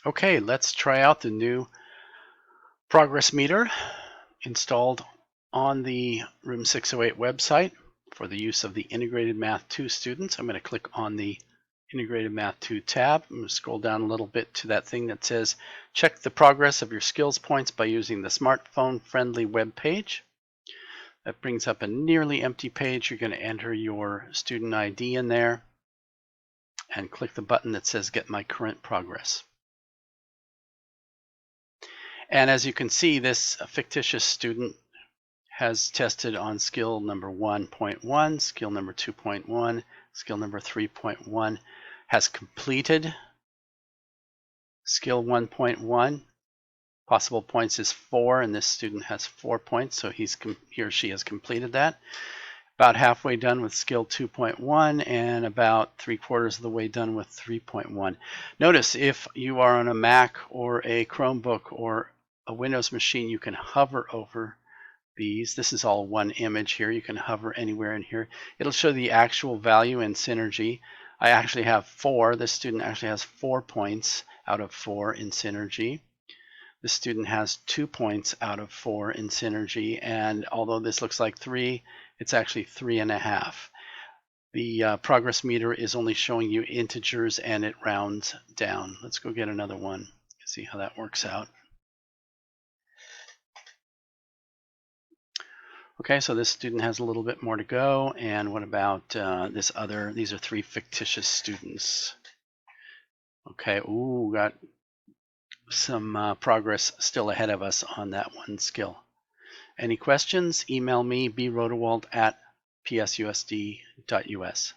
Okay, let's try out the new progress meter installed on the Room 608 website for the use of the Integrated Math 2 students. I'm going to click on the Integrated Math 2 tab. I'm going to scroll down a little bit to that thing that says check the progress of your skills points by using the smartphone friendly web page. That brings up a nearly empty page. You're going to enter your student ID in there and click the button that says get my current progress. And as you can see, this fictitious student has tested on skill number 1.1, skill number 2.1, skill number 3.1, has completed skill 1.1. Possible points is 4, and this student has 4 points, so he or she has completed that. About halfway done with skill 2.1 and about 3/4 of the way done with 3.1. Notice if you are on a Mac or a Chromebook or a Windows machine, you can hover over these. This is all one image here. You can hover anywhere in here. It'll show the actual value in Synergy. I actually have 4. This student actually has 4 points out of 4 in Synergy. The student has 2 points out of 4 in Synergy, and although this looks like 3, it's actually 3.5. The progress meter is only showing you integers and it rounds down. Let's go get another one, see how that works out. Okay, so this student has a little bit more to go, and what about this other? These are 3 fictitious students. Okay, ooh, got some progress still ahead of us on that one skill. Any questions? Email me, brodewald@psusd.us.